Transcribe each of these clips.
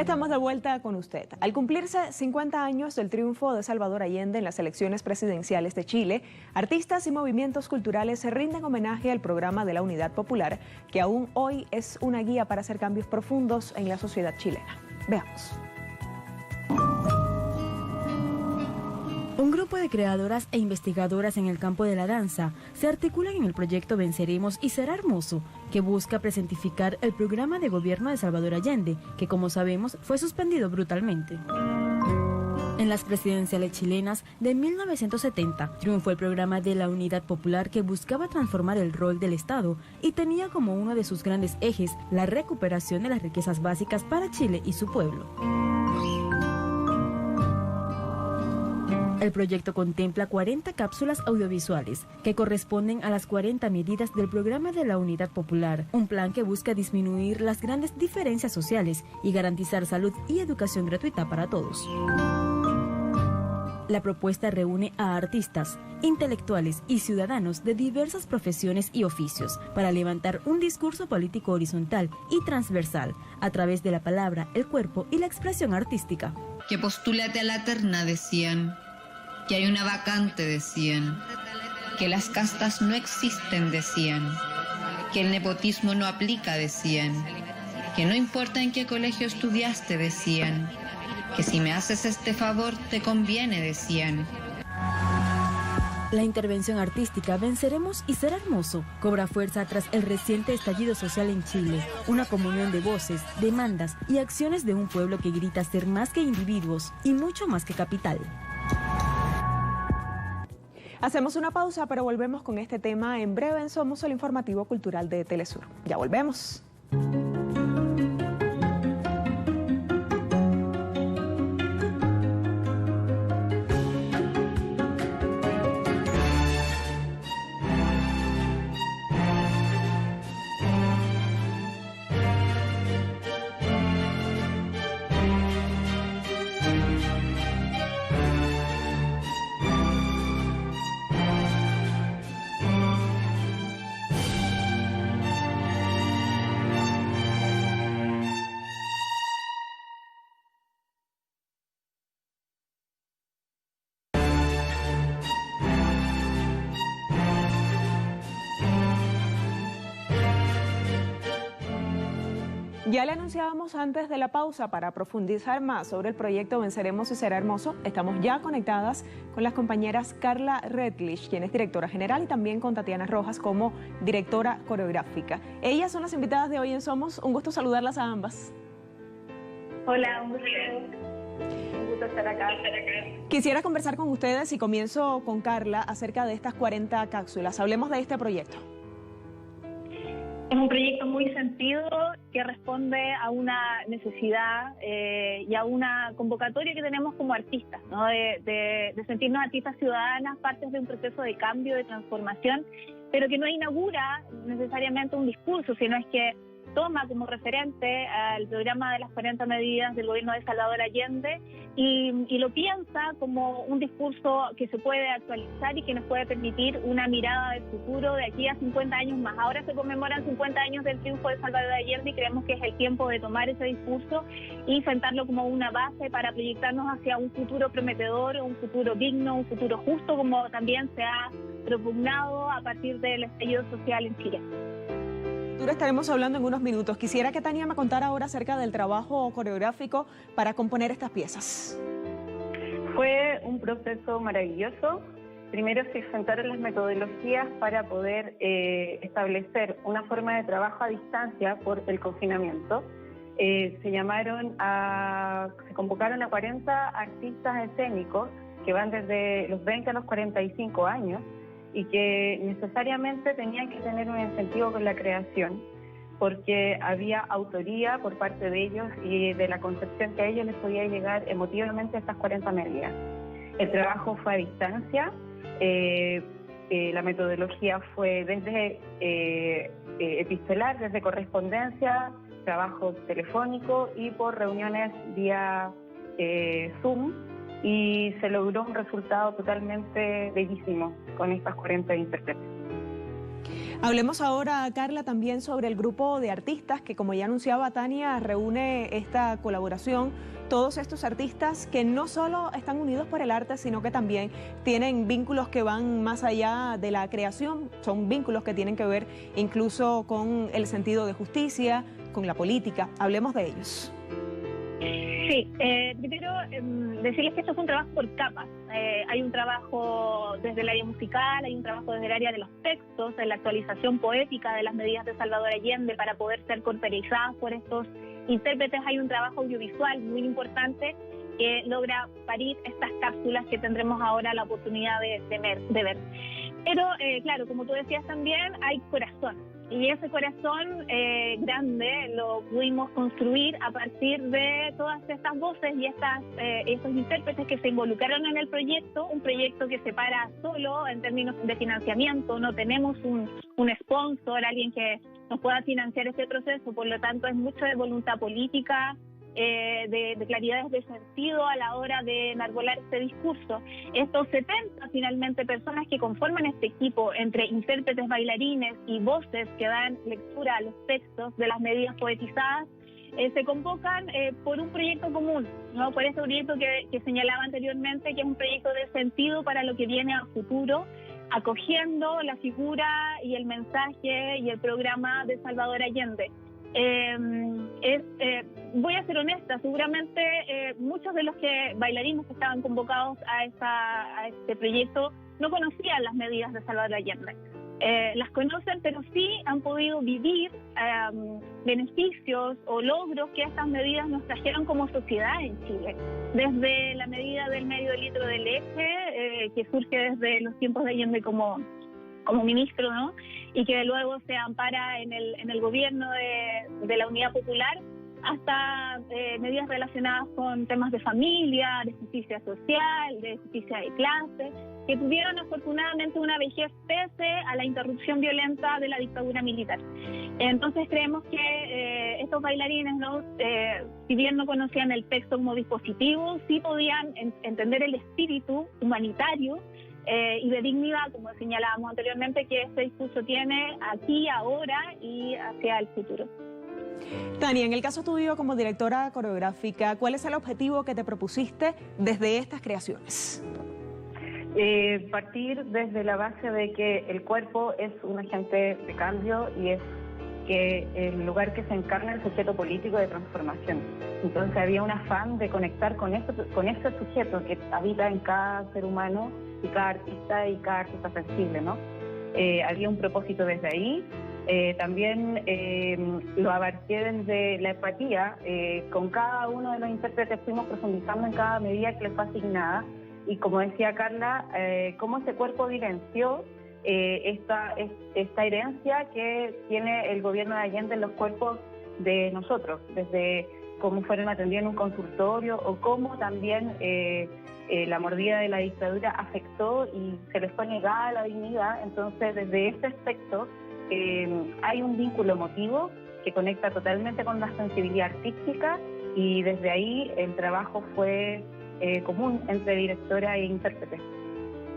Estamos de vuelta con usted. Al cumplirse 50 años del triunfo de Salvador Allende en las elecciones presidenciales de Chile, artistas y movimientos culturales se rinden homenaje al programa de la Unidad Popular, que aún hoy es una guía para hacer cambios profundos en la sociedad chilena. Veamos. Un grupo de creadoras e investigadoras en el campo de la danza se articulan en el proyecto Venceremos y Será Hermoso, que busca presentificar el programa de gobierno de Salvador Allende, que como sabemos fue suspendido brutalmente. En las presidenciales chilenas de 1970 triunfó el programa de la Unidad Popular, que buscaba transformar el rol del Estado y tenía como uno de sus grandes ejes la recuperación de las riquezas básicas para Chile y su pueblo. El proyecto contempla 40 cápsulas audiovisuales que corresponden a las 40 medidas del programa de la Unidad Popular, un plan que busca disminuir las grandes diferencias sociales y garantizar salud y educación gratuita para todos. La propuesta reúne a artistas, intelectuales y ciudadanos de diversas profesiones y oficios para levantar un discurso político horizontal y transversal a través de la palabra, el cuerpo y la expresión artística. Que postúlate a la terna, decían. Que hay una vacante, decían. Que las castas no existen, decían. Que el nepotismo no aplica, decían. Que no importa en qué colegio estudiaste, decían. Que si me haces este favor te conviene, decían. La intervención artística Venceremos y Será Hermoso cobra fuerza tras el reciente estallido social en Chile, una comunión de voces, demandas y acciones de un pueblo que grita ser más que individuos y mucho más que capital. Hacemos una pausa, pero volvemos con este tema en breve en Somos, el informativo cultural de Telesur. Ya volvemos. Ya le anunciábamos antes de la pausa, para profundizar más sobre el proyecto Venceremos y Será Hermoso, estamos ya conectadas con las compañeras Carla Redlich, quien es directora general, y también con Tatiana Rojas como directora coreográfica. Ellas son las invitadas de hoy en Somos. Un gusto saludarlas a ambas. Hola, un gusto estar acá. Quisiera conversar con ustedes y comienzo con Carla acerca de estas 40 cápsulas. Hablemos de este proyecto. Es un proyecto muy sentido que responde a una necesidad y a una convocatoria que tenemos como artistas, ¿no? de sentirnos artistas ciudadanas, partes de un proceso de cambio, de transformación, pero que no inaugura necesariamente un discurso, sino es que toma como referente al programa de las 40 medidas del gobierno de Salvador Allende y lo piensa como un discurso que se puede actualizar y que nos puede permitir una mirada del futuro de aquí a 50 años más. Ahora se conmemoran 50 años del triunfo de Salvador Allende y creemos que es el tiempo de tomar ese discurso y sentarlo como una base para proyectarnos hacia un futuro prometedor, un futuro digno, un futuro justo, como también se ha propugnado a partir del estallido social en Chile. Estaremos hablando en unos minutos. Quisiera que Tania me contara ahora acerca del trabajo coreográfico para componer estas piezas. Fue un proceso maravilloso. Primero se sentaron las metodologías para poder establecer una forma de trabajo a distancia por el confinamiento. Se convocaron a 40 artistas escénicos que van desde los 20 a los 45 años, y que necesariamente tenían que tener un incentivo con la creación, porque había autoría por parte de ellos y de la concepción que a ellos les podía llegar emotivamente a estas 40 medidas. El trabajo fue a distancia, la metodología fue desde epistolar, desde correspondencia, trabajo telefónico y por reuniones vía Zoom, y se logró un resultado totalmente bellísimo con estas 40 intérpretes. Hablemos ahora, Carla, también sobre el grupo de artistas que, como ya anunciaba Tania, reúne esta colaboración. Todos estos artistas que no solo están unidos por el arte, sino que también tienen vínculos que van más allá de la creación. Son vínculos que tienen que ver incluso con el sentido de justicia, con la política. Hablemos de ellos. Sí, primero decirles que esto es un trabajo por capas. Hay un trabajo desde el área musical, hay un trabajo desde el área de los textos, de la actualización poética de las medidas de Salvador Allende para poder ser corporizadas por estos intérpretes. Hay un trabajo audiovisual muy importante que logra parir estas cápsulas que tendremos ahora la oportunidad de ver. Pero, claro, como tú decías también, hay corazón. Y ese corazón grande lo pudimos construir a partir de todas estas voces y estos intérpretes que se involucraron en el proyecto, un proyecto que se para solo en términos de financiamiento. No tenemos un sponsor, alguien que nos pueda financiar este proceso, por lo tanto es mucho de voluntad política, de claridades de sentido a la hora de enarbolar este discurso. Estos 70 finalmente personas que conforman este equipo, entre intérpretes, bailarines y voces que dan lectura a los textos de las medidas poetizadas, se convocan por un proyecto común, ¿no? Por ese proyecto que señalaba anteriormente, que es un proyecto de sentido para lo que viene a futuro, acogiendo la figura y el mensaje y el programa de Salvador Allende. Voy a ser honesta, seguramente muchos de los bailarines que estaban convocados a este proyecto no conocían las medidas de Salvador Allende. Las conocen, pero sí han podido vivir beneficios o logros que estas medidas nos trajeron como sociedad en Chile. Desde la medida del medio litro de leche, que surge desde los tiempos de Allende como ministro, ¿no? Y que luego se ampara en el gobierno de la Unidad Popular, hasta medidas relacionadas con temas de familia, de justicia social, de justicia de clase, que tuvieron afortunadamente una vejez pese a la interrupción violenta de la dictadura militar. Entonces creemos que estos bailarines, ¿no? Si bien no conocían el texto como dispositivo, sí podían entender el espíritu humanitario y de dignidad, como señalábamos anteriormente, que este discurso tiene aquí, ahora y hacia el futuro. Tania, en el caso tuyo como directora coreográfica, ¿cuál es el objetivo que te propusiste desde estas creaciones? Partir desde la base de que el cuerpo es un agente de cambio y es que el lugar que se encarna el sujeto político de transformación. Entonces había un afán de conectar con ese sujeto que habita en cada ser humano y cada artista sensible, ¿no? Había un propósito desde ahí. También lo abarqué desde la empatía. Con cada uno de los intérpretes fuimos profundizando en cada medida que les fue asignada, y como decía Carla, cómo ese cuerpo vivenció esta herencia que tiene el gobierno de Allende en los cuerpos de nosotros, desde cómo fueron atendidos en un consultorio o cómo también la mordida de la dictadura afectó y se les fue negada la dignidad. Entonces, desde ese aspecto hay un vínculo emotivo que conecta totalmente con la sensibilidad artística, y desde ahí el trabajo fue común entre directora e intérprete.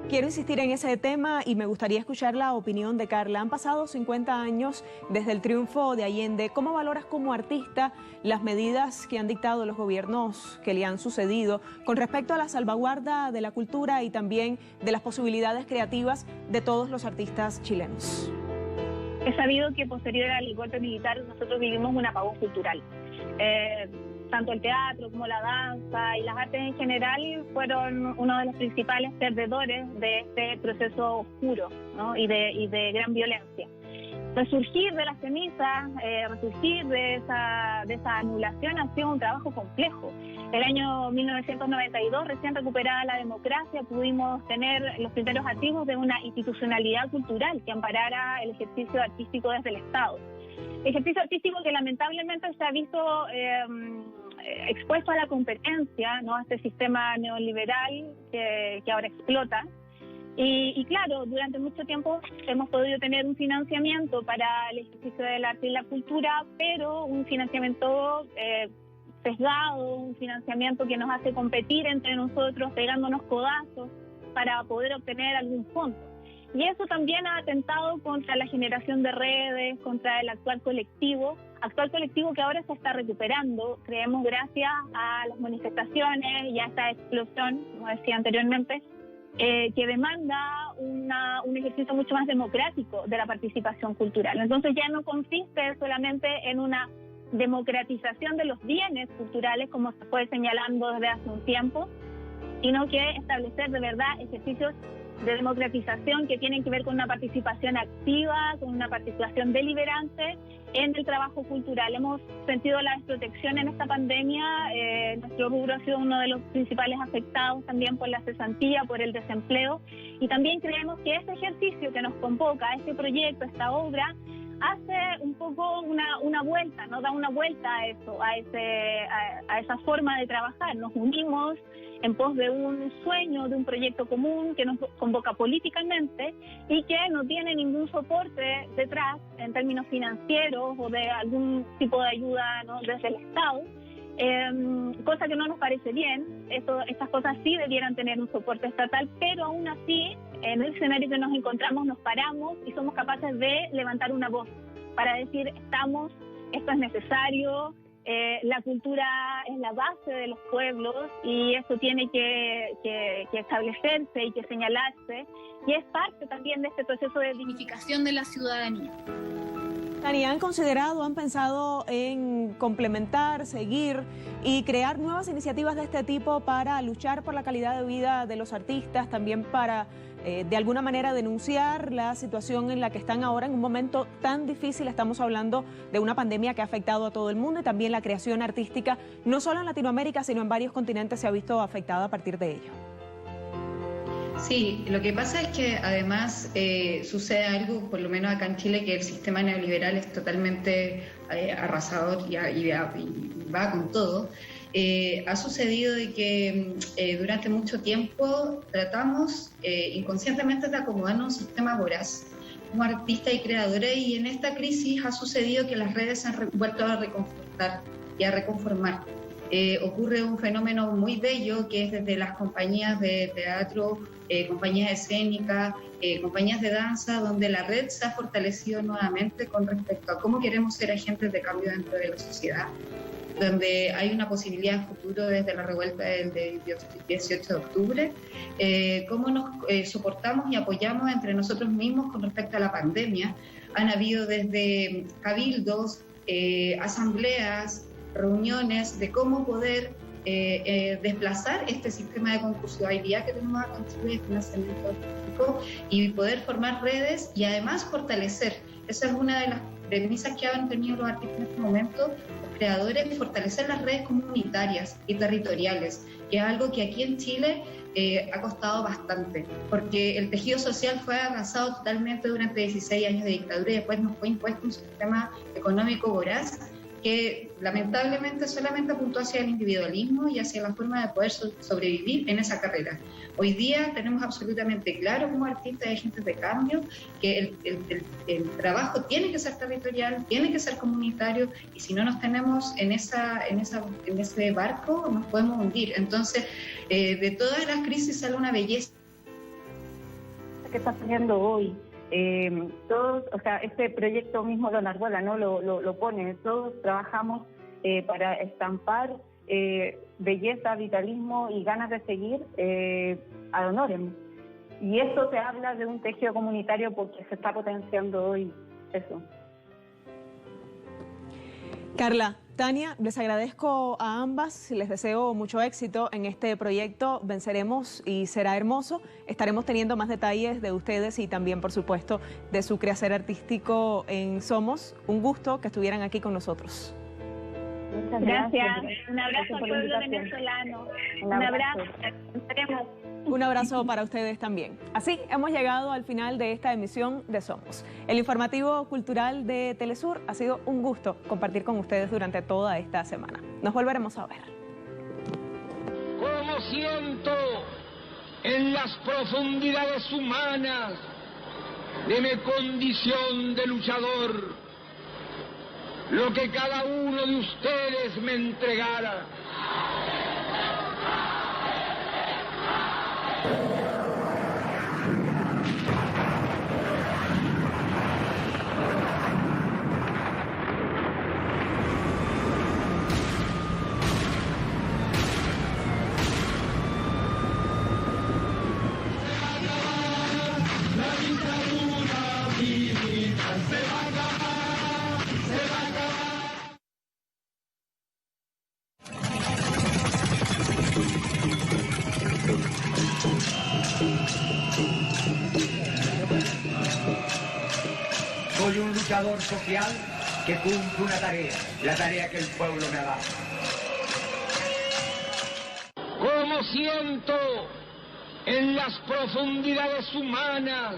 Quiero insistir en ese tema y me gustaría escuchar la opinión de Carla. Han pasado 50 años desde el triunfo de Allende. ¿Cómo valoras como artista las medidas que han dictado los gobiernos que le han sucedido con respecto a la salvaguarda de la cultura y también de las posibilidades creativas de todos los artistas chilenos? Es sabido que posterior al golpe militar nosotros vivimos un apagón cultural. Tanto el teatro como la danza y las artes en general fueron uno de los principales perdedores de este proceso oscuro, ¿no? y de gran violencia. Resurgir de las cenizas, resurgir de esa anulación ha sido un trabajo complejo. El año 1992, recién recuperada la democracia, pudimos tener los primeros atisbos de una institucionalidad cultural que amparara el ejercicio artístico desde el Estado. Ejercicio artístico que lamentablemente se ha visto expuesto a la competencia, ¿no? A este sistema neoliberal que ahora explota. Y claro, durante mucho tiempo hemos podido tener un financiamiento para el ejercicio del arte y la cultura, pero un financiamiento sesgado, un financiamiento que nos hace competir entre nosotros, pegándonos codazos para poder obtener algún fondo. y eso también ha atentado contra la generación de redes, contra el actual colectivo que ahora se está recuperando, creemos, gracias a las manifestaciones y a esta explosión, como decía anteriormente, que demanda un ejercicio mucho más democrático de la participación cultural. Entonces ya no consiste solamente en una democratización de los bienes culturales, como se fue señalando desde hace un tiempo, sino que establecer de verdad ejercicios de democratización que tienen que ver con una participación activa, con una participación deliberante en el trabajo cultural. Hemos sentido la desprotección en esta pandemia, nuestro rubro ha sido uno de los principales afectados también por la cesantía, por el desempleo, y también creemos que este ejercicio que nos convoca, este proyecto, esta obra, hace un poco una vuelta, nos da una vuelta a eso, a esa forma de trabajar. Nos unimos en pos de un sueño, de un proyecto común que nos convoca políticamente y que no tiene ningún soporte detrás en términos financieros o de algún tipo de ayuda, ¿no?, desde el Estado, cosa que no nos parece bien. Estas cosas sí debieran tener un soporte estatal, pero aún así, en el escenario que nos encontramos, nos paramos y somos capaces de levantar una voz para decir, esto es necesario. La cultura es la base de los pueblos y eso tiene que establecerse y que señalarse, y es parte también de este proceso de dignificación de la ciudadanía. Tania, ¿han considerado, han pensado en complementar, seguir y crear nuevas iniciativas de este tipo para luchar por la calidad de vida de los artistas, también para de alguna manera denunciar la situación en la que están ahora en un momento tan difícil? Estamos hablando de una pandemia que ha afectado a todo el mundo y también la creación artística, no solo en Latinoamérica, sino en varios continentes se ha visto afectada a partir de ello. Sí, lo que pasa es que además sucede algo, por lo menos acá en Chile, que el sistema neoliberal es totalmente arrasador y va con todo. Ha sucedido de que durante mucho tiempo tratamos inconscientemente de acomodarnos a un sistema voraz como artistas y creadores, y en esta crisis ha sucedido que las redes se han vuelto a reconfortar y a reconformar. Ocurre un fenómeno muy bello que es desde las compañías de teatro, compañías escénicas, compañías de danza, donde la red se ha fortalecido nuevamente con respecto a cómo queremos ser agentes de cambio dentro de la sociedad, donde hay una posibilidad de futuro desde la revuelta del 18 de octubre, cómo nos soportamos y apoyamos entre nosotros mismos con respecto a la pandemia. Han habido desde cabildos, asambleas, reuniones de cómo poder desplazar este sistema de concursividad que tenemos acá en Chile de financiamiento público y poder formar redes y además fortalecer. Esa es una de las premisas que han tenido los artistas en este momento, los creadores, fortalecer las redes comunitarias y territoriales, que es algo que aquí en Chile ha costado bastante, porque el tejido social fue arrasado totalmente durante 16 años de dictadura y después nos fue impuesto un sistema económico voraz que lamentablemente solamente apuntó hacia el individualismo y hacia la forma de poder sobrevivir en esa carrera. Hoy día tenemos absolutamente claro como artistas y agentes de cambio que el trabajo tiene que ser territorial, tiene que ser comunitario, y si no nos tenemos en ese barco nos podemos hundir. Entonces, de todas las crisis sale una belleza. ¿Qué está haciendo hoy? Todos, o sea, este proyecto mismo lo enarbola, ¿no? Lo pone. Todos trabajamos para estampar belleza, vitalismo y ganas de seguir ad honorem. Y esto se habla de un tejido comunitario porque se está potenciando hoy eso. Carla, Tania, les agradezco a ambas, les deseo mucho éxito en este proyecto Venceremos y Será Hermoso. Estaremos teniendo más detalles de ustedes y también, por supuesto, de su quehacer artístico en Somos. Un gusto que estuvieran aquí con nosotros. Muchas gracias. Un abrazo al pueblo venezolano. Un abrazo. Un abrazo para ustedes también. Así hemos llegado al final de esta emisión de Somos. El informativo cultural de Telesur. Ha sido un gusto compartir con ustedes durante toda esta semana. Nos volveremos a ver. Como siento en las profundidades humanas de mi condición de luchador lo que cada uno de ustedes me entregara. luchador social que cumple una tarea, la tarea que el pueblo me ha dado. Como siento en las profundidades humanas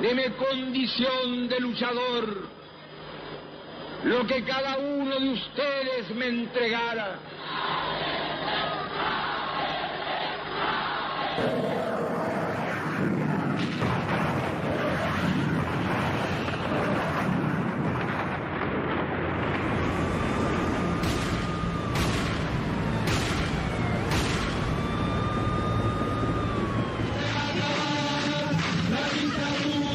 de mi condición de luchador lo que cada uno de ustedes me entregara.